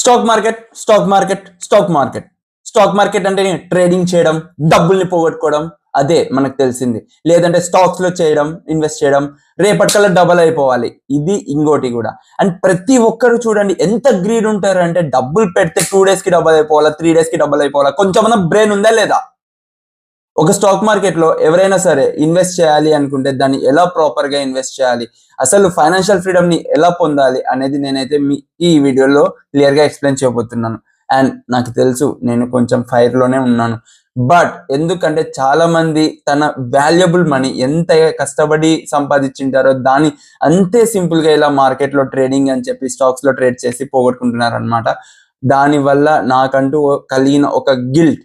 Stock market అంటే trading చేయడం, డబ్బుల్ని పోగొట్టుకోవడం, అదే మనకు తెలిసింది. లేదంటే స్టాక్స్ లో చేయడం, ఇన్వెస్ట్ చేయడం, రేపటికల్లా డబల్ అయిపోవాలి, ఇది ఇంకోటి కూడా. అండ్ ప్రతి ఒక్కరు చూడండి ఎంత గ్రీడ్ ఉంటారు అంటే, డబ్బులు పెడితే 2 days కి డబల్ అయిపోవాలా, 3 days కి డబల్ అయిపోవాలా. కొంచెం బ్రెయిన్ ఉందా లేదా? ఒక స్టాక్ మార్కెట్ లో ఎవరైనా సరే ఇన్వెస్ట్ చేయాలి అనుకుంటే దాన్ని ఎలా ప్రాపర్ గా ఇన్వెస్ట్ చేయాలి, అసలు ఫైనాన్షియల్ ఫ్రీడమ్ ని ఎలా పొందాలి అనేది నేనైతే ఈ వీడియోలో క్లియర్ గా ఎక్స్ప్లెయిన్ చేయబోతున్నాను. అండ్ నాకు తెలుసు నేను కొంచెం ఫైర్ లోనే ఉన్నాను, బట్ ఎందుకంటే చాలా మంది తన వాల్యుబుల్ మనీ ఎంత కష్టపడి సంపాదించింటారో దాన్ని అంతే సింపుల్ గా ఇలా మార్కెట్ లో ట్రేడింగ్ అని చెప్పి స్టాక్స్ లో ట్రేడ్ చేసి పోగొట్టుకుంటున్నారు అనమాట. దాని వల్ల నాకంటూ కలిగిన ఒక గిల్ట్.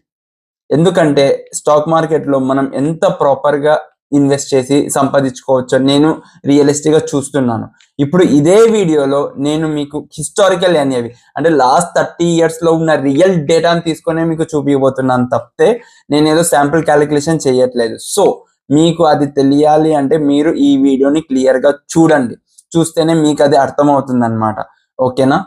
ఎందుకంటే స్టాక్ మార్కెట్ లో మనం ఎంత ప్రాపర్ గా ఇన్వెస్ట్ చేసి సంపాదించుకోవచ్చు నేను రియలిస్టిక్ గా చూస్తున్నాను. ఇప్పుడు ఇదే వీడియోలో నేను మీకు హిస్టారికల్ అనేవి అంటే లాస్ట్ 30 years లో ఉన్న రియల్ డేటాను తీసుకొని మీకు చూపించబోతున్నాను తప్పితే నేను ఏదో శాంపుల్ క్యాలిక్యులేషన్ చేయట్లేదు. సో మీకు అది తెలియాలి అంటే మీరు ఈ వీడియోని క్లియర్ గా చూడండి, చూస్తేనే మీకు అది అర్థమవుతుంది అనమాట. ఓకేనా?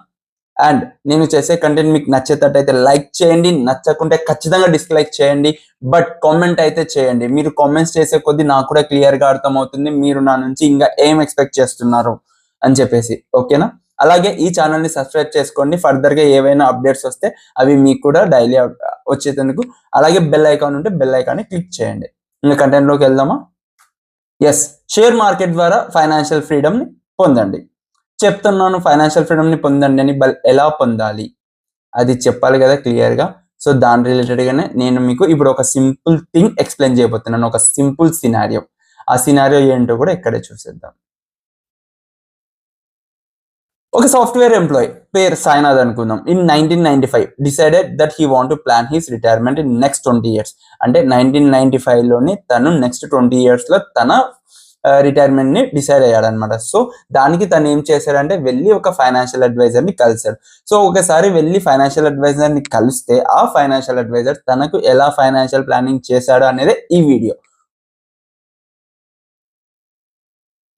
అండ్ నేను చేసే కంటెంట్ మీకు నచ్చేటట్టయితే లైక్ చేయండి, నచ్చకుంటే ఖచ్చితంగా డిస్లైక్ చేయండి, బట్ కామెంట్ అయితే చేయండి. మీరు కామెంట్స్ చేసే కొద్దీ నాకు కూడా క్లియర్ గా అర్థమవుతుంది మీరు నా నుంచి ఇంకా ఏం ఎక్స్పెక్ట్ చేస్తున్నారు అని చెప్పేసి. ఓకేనా? అలాగే ఈ ఛానల్ ని సబ్స్క్రైబ్ చేసుకోండి, ఫర్దర్ గా ఏవైనా అప్డేట్స్ వస్తే అవి మీకు కూడా డైలీ వచ్చేందుకు. అలాగే బెల్ ఐకాన్ ఉంటే బెల్ ఐకాన్ ని క్లిక్ చేయండి. ఇంకా కంటెంట్ లోకి వెళ్దామా? ఎస్, షేర్ మార్కెట్ ద్వారా ఫైనాన్షియల్ ఫ్రీడమ్ ని పొందండి. చెప్తున్నాను, ఫైనాన్షియల్ ఫ్రీడమ్ ని పొందండి అని, ఎలా పొందాలి అది చెప్పాలి కదా క్లియర్ గా. సో దాని రిలేటెడ్ గానే నేను మీకు ఇప్పుడు ఒక సింపుల్ థింగ్ ఎక్స్ప్లెయిన్ చేయబోతున్నాను, ఒక సింపుల్ సినారియో. ఆ సినారియో ఏంటో కూడా ఇక్కడే చూసేద్దాం. ఒక సాఫ్ట్వేర్ ఎంప్లాయీ పేరు సాయినాథ్ అనుకుందాం. In 1995 decided that he want to plan his retirement in next 20 years. అంటే 1995 లోని తను నెక్స్ట్ 20 years లో తన రిటైర్మెంట్ ని డిసైడ్ అయ్యాడనమాట. సో దానికి తను ఏం చేశాడంటే వెళ్ళి ఒక ఫైనాన్షియల్ అడ్వైజర్ ని కలిశాడు. సో ఒకసారి వెళ్ళి ఫైనాన్షియల్ అడ్వైజర్ ని కలిస్తే ఆ ఫైనాన్షియల్ అడ్వైజర్ తనకు ఎలా ఫైనాన్షియల్ ప్లానింగ్ చేశాడు అనేది ఈ వీడియో.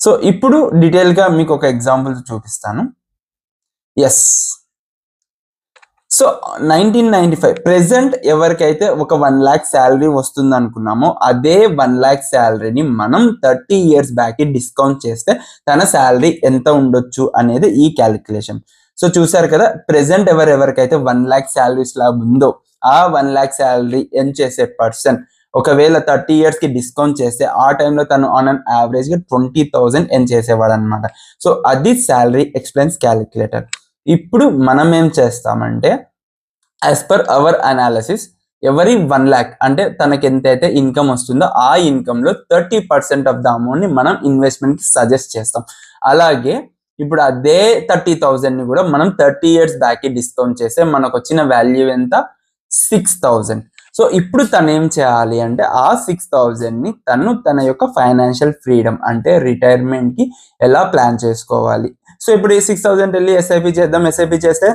సో ఇప్పుడు డీటెయిల్ గా మీకు ఒక ఎగ్జాంపుల్ చూపిస్తాను. ఎస్, సో 1995 ప్రెసెంట్ ఎవరికైతే ఒక 1 lakh శాలరీ వస్తుంది అనుకున్నామో అదే 1 lakh శాలరీని మనం 30 years బ్యాక్ డిస్కౌంట్ చేస్తే తన శాలరీ ఎంత ఉండొచ్చు అనేది ఈ క్యాలిక్యులేషన్. సో చూసారు కదా, ప్రెసెంట్ ఎవరికైతే 1 lakh శాలరీ స్లాబ్ ఉందో ఆ 1 lakh శాలరీ ఎర్న్ చేసే పర్సన్ ఒకవేళ 30 years కి డిస్కౌంట్ చేస్తే ఆ టైంలో తను ఆన్ అన్ యావరేజ్ గా 20,000 ఎర్న్ చేసేవాడు అనమాట. సో అది శాలరీ ఎక్స్పెన్స్ క్యాలిక్యులేటర్. ఇప్పుడు మనం ఏం చేస్తామంటే యాజ్ పర్ అవర్ అనాలిసిస్ ఎవరి 1 lakh అంటే తనకి ఎంతైతే ఇన్కమ్ వస్తుందో ఆ ఇన్కమ్ లో 30% ఆఫ్ ద అమౌంట్ ని మనం ఇన్వెస్ట్మెంట్ కి సజెస్ట్ చేస్తాం. అలాగే ఇప్పుడు అదే 30,000 ని కూడా మనం 30 years బ్యాక్ డిస్కౌంట్ చేస్తే మనకు వచ్చిన వాల్యూ ఎంత? 6,000. సో ఇప్పుడు తను ఏం చేయాలి అంటే ఆ 6,000 ని తన యొక్క ఫైనాన్షియల్ ఫ్రీడమ్ అంటే రిటైర్మెంట్ కి ఎలా ప్లాన్ చేసుకోవాలి. సో ఇప్పుడు ఈ 6,000 వెళ్ళి ఎస్ఐపి చేద్దాం, ఎస్ఐపి చేస్తే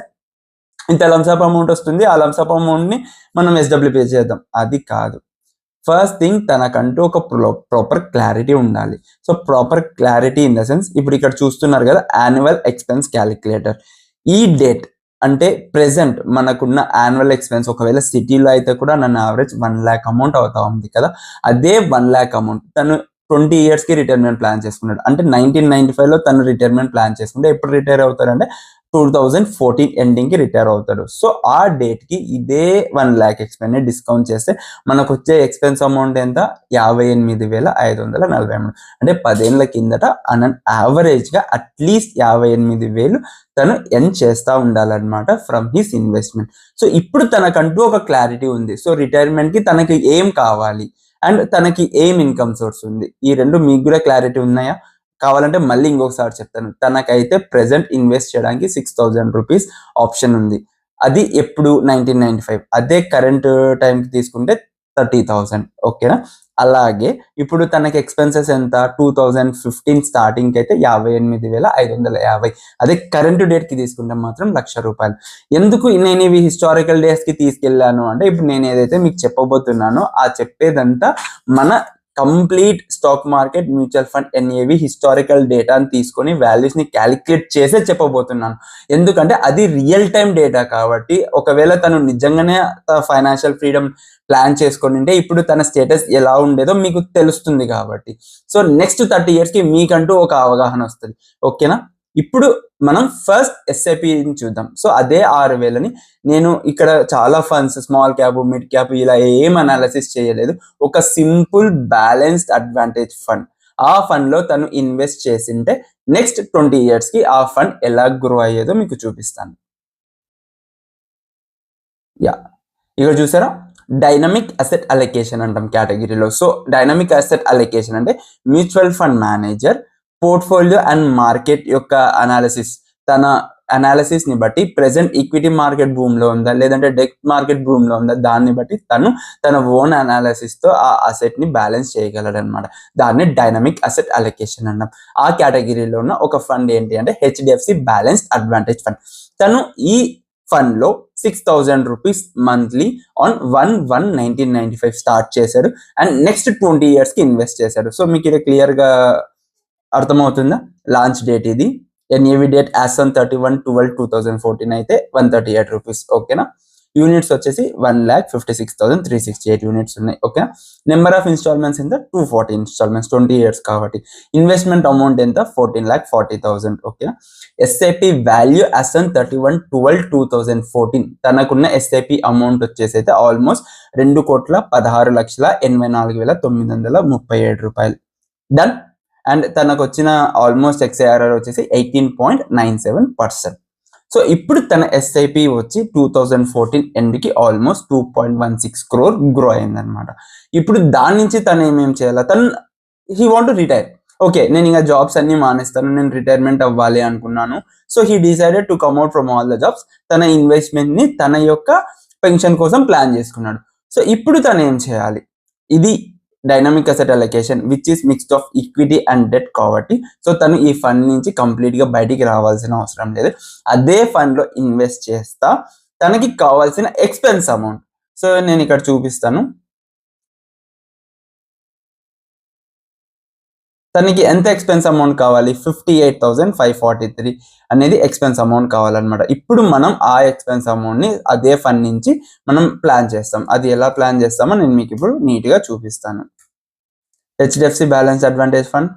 ఇంత లంసప్ అమౌంట్ వస్తుంది, ఆ లంసప్ అమౌంట్ ని మనం ఎస్డబ్ల్యూపీ చేద్దాం. అది కాదు. ఫస్ట్ థింగ్ తనకంటూ ఒక ప్రాపర్ క్లారిటీ ఉండాలి. So proper clarity in the sense ఇప్పుడు ఇక్కడ చూస్తున్నారు కదా యాన్యువల్ ఎక్స్పెన్స్ క్యాలిక్యులేటర్. ఈ డేట్ అంటే ప్రెసెంట్ మనకున్న యాన్యువల్ ఎక్స్పెన్స్ ఒకవేళ సిటీలో అయితే కూడా నన్ను యావరేజ్ 1 lakh అమౌంట్ అవుతా ఉంది కదా, అదే 1 lakh అమౌంట్ తను 20 years కి రిటైర్మెంట్ ప్లాన్ చేసుకున్నాడు. అంటే 1995 లో తను రిటైర్మెంట్ ప్లాన్ చేసుకుంటే ఎప్పుడు రిటైర్ అవుతారంటే 2014 ఎండింగ్ కి రిటైర్ అవుతాడు. సో ఆ డేట్ కి ఇదే 1 lakh ఎక్స్పెన్స్ డిస్కౌంట్ చేస్తే మనకు వచ్చే ఎక్స్పెన్స్ అమౌంట్ ఎంత? 58,543. అంటే 10 ఏళ్ల కిందట అన్ యావరేజ్ గా అట్లీస్ట్ 58,000 తను ఎర్న్ చేస్తా ఉండాలన్నమాట ఫ్రమ్ హిస్ ఇన్వెస్ట్మెంట్. సో ఇప్పుడు తనకంటూ ఒక క్లారిటీ ఉంది. సో రిటైర్మెంట్ కి తనకి ఏం కావాలి అండ్ తనకి ఏం ఇన్కమ్ సోర్స్ ఉంది, ఈ రెండు మీకు కూడా క్లారిటీ ఉన్నాయా? కావాలంటే మళ్ళీ ఇంకొకసారి చెప్తాను. తనకైతే ప్రెసెంట్ ఇన్వెస్ట్ చేయడానికి 6,000 రూపీస్ ఆప్షన్ ఉంది. అది ఎప్పుడు? 1995. అదే కరెంట్ టైంకి తీసుకుంటే 30,000. ఓకేనా? అలాగే ఇప్పుడు తనకి ఎక్స్పెన్సెస్ ఎంత? 2015 స్టార్టింగ్ అయితే 58,550. అదే కరెంట్ డేట్ కి తీసుకుంటే మాత్రం 1,00,000 రూపాయలు. ఎందుకు నేను ఇవి హిస్టారికల్ డేస్ కి తీసుకెళ్లాను అంటే ఇప్పుడు నేను ఏదైతే మీకు చెప్పబోతున్నానో ఆ చెప్పేదంతా మన complete stock market mutual fund NAV historical డేటాని తీసుకొని వాల్యూస్ని క్యాలిక్యులేట్ చేసే చెప్పబోతున్నాను. ఎందుకంటే అది రియల్ టైం డేటా కాబట్టి ఒకవేళ తను నిజంగానే ఫైనాన్షియల్ ఫ్రీడమ్ ప్లాన్ చేసుకొని ఉంటే ఇప్పుడు తన స్టేటస్ ఎలా ఉండేదో మీకు తెలుస్తుంది కాబట్టి. సో నెక్స్ట్ 30 yearsకి మీకంటూ ఒక అవగాహన వస్తుంది. ఓకేనా? ఇప్పుడు మనం ఫస్ట్ ఎస్ఐపిని చూద్దాం. సో అదే 6,000ని నేను ఇక్కడ చాలా funds small cap mid cap ఇలా ఏం అనాలిసిస్ చేయలేదు. ఒక సింపుల్ బ్యాలెన్స్డ్ అడ్వాంటేజ్ ఫండ్, ఆ ఫండ్ లో తను ఇన్వెస్ట్ చేసింటే నెక్స్ట్ 20 yearsకి ఆ ఫండ్ ఎలా గ్రో అయ్యేదో మీకు చూపిస్తాను. యా, ఇక్కడ చూసారా, డైనమిక్ అసెట్ అలొకేషన్ అంటాం కేటగిరీలో. సో డైనమిక్ అసెట్ అలొకేషన్ అంటే mutual fund manager portfolio and market యొక్క అనాలిసిస్, తన అనాలిసిస్ ని బట్టి ప్రెసెంట్ ఈక్విటీ మార్కెట్ భూమ్ లో ఉందా లేదంటే డెట్ మార్కెట్ భూమ్ లో ఉందా దాన్ని బట్టి తన ఓన్ అనాలిసిస్ తో ఆ అసెట్ ని బ్యాలెన్స్ చేయగలడు అనమాట. దాన్ని డైనమిక్ అసెట్ అలొకేషన్ అన్నాం. ఆ కేటగిరీలో ఉన్న ఒక ఫండ్ ఏంటి అంటే హెచ్డిఎఫ్సి బ్యాలెన్స్డ్ అడ్వాంటేజ్ ఫండ్. తను ఈ ఫండ్ లో 6,000 rupees మంత్లీ ఆన్ 1/1/1995 స్టార్ట్ చేశాడు అండ్ నెక్స్ట్ 20 yearsకి ఇన్వెస్ట్ చేశాడు. సో మీకు ఇది క్లియర్ గా అర్థమవుతుందా? లాంచ్ డేట్ ఇది, ఎన్ఏవి డేట్ యాజ్ ఆన్ 31/12/2014 అయితే 138 rupees. ఓకేనా? యూనిట్స్ వచ్చేసి 1,56,368 యూనిట్స్ ఉన్నాయి. ఓకే, నెంబర్ ఆఫ్ ఇన్స్టాల్మెంట్స్ ఎంత? 240 ఇన్స్టాల్మెంట్స్, 20 years కాబట్టి. ఇన్వెస్ట్మెంట్ అమౌంట్ ఎంత? 14,40,000. Okay, SIP value as on 31/12/2014 తనకున్న ఎస్ఐపి అమౌంట్ వచ్చేసి అయితే ఆల్మోస్ట్ 2,16,84,937 రూపాయలు. డన్. అండ్ తనకు వచ్చిన ఆల్మోస్ట్ ఎక్స్ఐఆర్ఆర్ వచ్చేసి 18.97%. సో ఇప్పుడు తన ఎస్ఐపి వచ్చి 2014 ఎండ్కి ఆల్మోస్ట్ 2.16 crore గ్రో అయిందనమాట. ఇప్పుడు దాని నుంచి తను ఏమేం చేయాలి? తను he want to retire. Okay, నేను ఇంకా జాబ్స్ అన్ని మానేస్తాను, నేను రిటైర్మెంట్ అవ్వాలి అనుకున్నాను. So he decided to come out from all the jobs. తన ఇన్వెస్ట్మెంట్ ని తన యొక్క పెన్షన్ కోసం ప్లాన్ చేసుకున్నాడు. సో ఇప్పుడు తను ఏం చేయాలి? ఇది dynamic asset allocation which is mixed of equity and debt కాబట్టి సో తను ఈ ఫండ్ నుంచి కంప్లీట్ గా బయటికి రావాల్సిన అవసరం లేదు. అదే ఫండ్ లో ఇన్వెస్ట్ చేస్తా తనకి కావాల్సిన ఎక్స్పెన్స్ అమౌంట్. సో నేను ఇక్కడ చూపిస్తాను. తనకి ఎంత ఎక్స్పెన్స్ అమౌంట్ కావాలి? 58,543 అనేది ఎక్స్పెన్స్ అమౌంట్ కావాలన్నమాట. ఇప్పుడు మనం ఆ ఎక్స్పెన్స్ అమౌంట్ ని అదే ఫండ్ నుంచి మనం ప్లాన్ చేస్తాం. అది ఎలా ప్లాన్ చేస్తామో నేను మీకు ఇప్పుడు నీట్ గా చూపిస్తాను. HDFC balance advantage fund.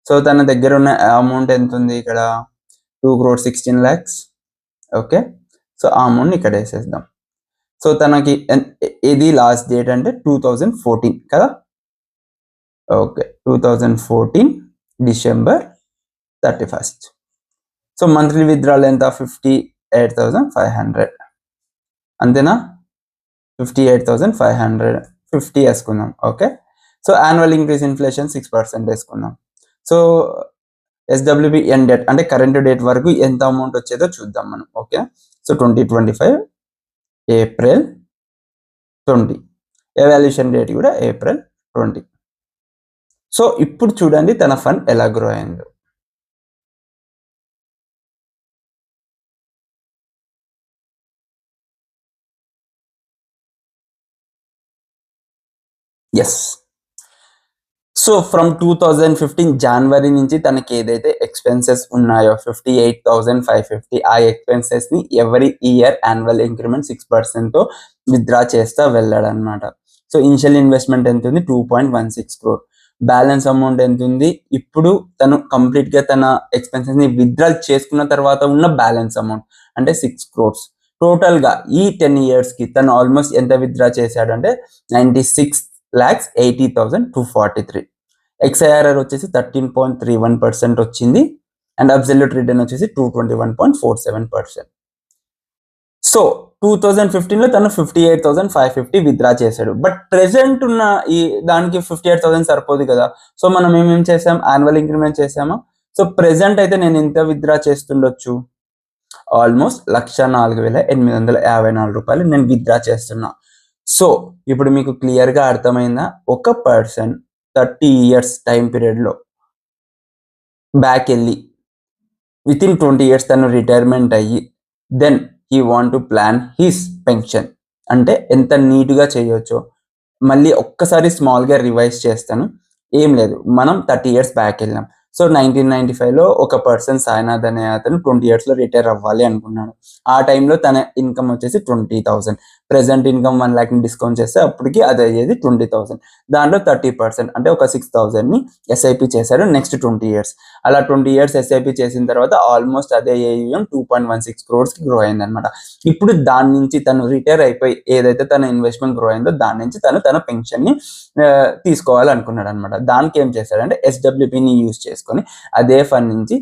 So తన దగ్గర ఉన్న అమౌంట్ ఎంత ఉంది? ఇక్కడ 2,16,00,000. ఓకే, సో ఆ అమౌంట్ ఇక్కడ వేసేద్దాం. సో తనకి ఇది లాస్ట్ డేట్ అంటే 2014 కదా. Okay, 2014 December 31st. So monthly withdrawal ఎంత? 58,500 అంతేనా? 58,550 వేసుకుందాం. Okay, so annual increase inflation 6% వేసుకుందాం. సో ఎస్డబ్ల్యూబి ఎండ్ డేట్ అంటే కరెంట్ డేట్ వరకు ఎంత అమౌంట్ వచ్చేదో చూద్దాం మనం. Okay, so 2025 April 20, evaluation date కూడా April 20. సో ఇప్పుడు చూడండి తన ఫండ్ ఎలా గ్రో అయిందో. ఎస్, సో ఫ్రమ్ 2015 జనవరి నుంచి తనకి ఏదైతే ఎక్స్పెన్సెస్ ఉన్నాయో 58,550 ఆ ఎక్స్పెన్సెస్ ని ఎవరీ ఇయర్ యాన్యువల్ ఇంక్రిమెంట్ 6% తో విత్డ్రా చేస్తా వెళ్ళాడు అనమాట. సో ఇనిషియల్ ఇన్వెస్ట్మెంట్ ఎంత ఉంది? 2.16 crore. బ్యాలెన్స్ అమౌంట్ ఎంత ఉంది? ఇప్పుడు తను కంప్లీట్ గా తన ఎక్స్పెన్సెస్ ని విత్డ్రాల్ చేసుకున్న తర్వాత ఉన్న బ్యాలెన్స్ అమౌంట్ అంటే 6 crores. టోటల్ గా ఈ 10 years కి తను ఆల్మోస్ట్ ఎంత విత్డ్రా చేశాడు అంటే 96,80,243. ఎక్స్ఐఆర్ఆర్ వచ్చేసి 13.31% వచ్చింది అండ్ అబ్సల్యూట్ రిటర్న్ వచ్చేసి 221.47%. సో 2015 లో తను 58,550 విత్డ్రా చేశాడు. బట్ ప్రెసెంట్ ఉన్న ఈ దానికి 58,000 సరిపోదు కదా. సో మనం ఏమేం చేసాం? యాన్యువల్ ఇంక్రిమెంట్ చేసామా? సో ప్రెసెంట్ అయితే నేను ఎంత విత్డ్రా చేస్తుండొచ్చు? ఆల్మోస్ట్ 104,854 రూపాయలు నేను విత్డ్రా చేస్తున్నా. సో ఇప్పుడు మీకు క్లియర్ గా అర్థమైందా? ఒక పర్సన్ 30 years టైం పీరియడ్ లో బ్యాక్ వెళ్ళి విత్ ఇన్ 20 years తను రిటైర్మెంట్ అయ్యి then he want to plan his pension అంటే ఎంత నీట్గా చేయొచ్చో మళ్ళీ ఒక్కసారి స్మాల్గా రివైజ్ చేస్తాను. ఏం లేదు, మనం 30 years బ్యాక్ వెళ్ళాం. సో 1995లో ఒక పర్సన్ సాయినాథ్ అనే అతను 20 yearsలో రిటైర్ అవ్వాలి అనుకున్నాడు. ఆ టైంలో తన ఇన్కమ్ వచ్చేసి 20,000. ప్రెసెంట్ ఇన్కమ్ 1 lakh డిస్కౌంట్ చేస్తే అప్పటికి అది అయ్యేది 20,000. దాంట్లో 30% అంటే ఒక 6,000ని ఎస్ఐపి చేశాడు నెక్స్ట్ 20 years. అలా 20 years ఎస్ఐపి చేసిన తర్వాత ఆల్మోస్ట్ అదే ఏయుఎం 2.16 crores గ్రో అయిందనమాట. ఇప్పుడు దాని నుంచి తను రిటైర్ అయిపోయి ఏదైతే తన ఇన్వెస్ట్మెంట్ గ్రో అయిందో దాని నుంచి తన పెన్షన్ని తీసుకోవాలనుకున్నాడు అనమాట. దానికి ఏం చేశాడంటే ఎస్డబ్ల్యూపిని యూజ్ చేసుకొని అదే ఫండ్ నుంచి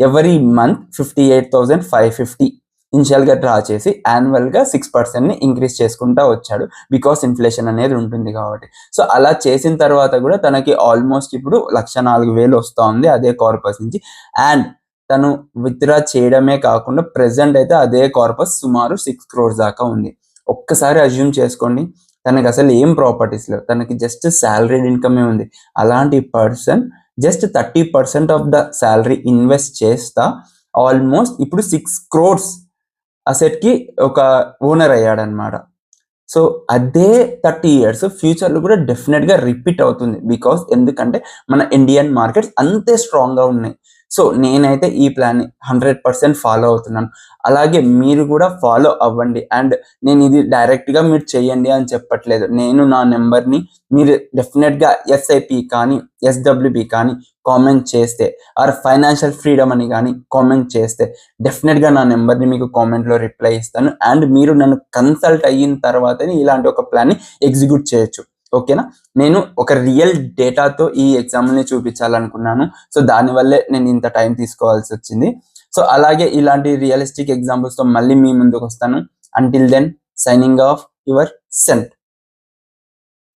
ఎవరీ మంత్ 58,550 ఇనిషియల్గా డ్రా చేసి యాన్యువల్గా 6%ని ఇంక్రీజ్ చేసుకుంటూ వచ్చాడు. బికాస్ ఇన్ఫ్లేషన్ అనేది ఉంటుంది కాబట్టి. సో అలా చేసిన తర్వాత కూడా తనకి ఆల్మోస్ట్ ఇప్పుడు 1,04,000 వస్తూ ఉంది అదే కార్పస్ నుంచి. అండ్ తను విత్డ్రా చేయడమే కాకుండా ప్రెసెంట్ అయితే అదే కార్పస్ సుమారు 6 crores దాకా ఉంది. ఒక్కసారి అజ్యూమ్ చేసుకోండి, తనకి అసలు ఏం ప్రాపర్టీస్ లేవు, తనకి జస్ట్ శాలరీడ్ ఇన్కమే ఉంది. అలాంటి person just 30% of the salary invest చేస్తా ఆల్మోస్ట్ ఇప్పుడు 6 crores అసెట్కి ఒక ఓనర్ అయ్యాడనమాట. సో అదే 30 years ఫ్యూచర్లో కూడా డెఫినెట్గా రిపీట్ అవుతుంది. బికాస్ ఎందుకంటే మన ఇండియన్ మార్కెట్స్ అంతే స్ట్రాంగ్గా ఉన్నాయి. సో నేనైతే ఈ ప్లాన్ని 100% ఫాలో అవుతున్నాను. అలాగే మీరు కూడా ఫాలో అవ్వండి. అండ్ నేను ఇది డైరెక్ట్గా మీరు చేయండి అని చెప్పట్లేదు. నేను నా నెంబర్ని మీరు డెఫినెట్గా ఎస్ఐపి కానీ ఎస్డబ్ల్యూపి కానీ కామెంట్ చేస్తే ఆర్ ఫైనాన్షియల్ ఫ్రీడమ్ అని కానీ కామెంట్ చేస్తే డెఫినెట్గా నా నెంబర్ని మీకు కామెంట్లో రిప్లై ఇస్తాను. అండ్ మీరు నన్ను కన్సల్ట్ అయిన తర్వాతనే ఇలాంటి ఒక ప్లాన్ని ఎగ్జిక్యూట్ చేయొచ్చు. ఓకేనా? నేను ఒక రియల్ డేటాతో ఈ ఎగ్జామ్ని చూపించాలనుకున్నాను. సో దానివల్లే నేను ఇంత టైం తీసుకోవాల్సి వచ్చింది. సో అలాగే ఇలాంటి రియలిస్టిక్ ఎగ్జాంపుల్స్తో మళ్ళీ మీ ముందుకు వస్తాను. Until then signing off your సెన్.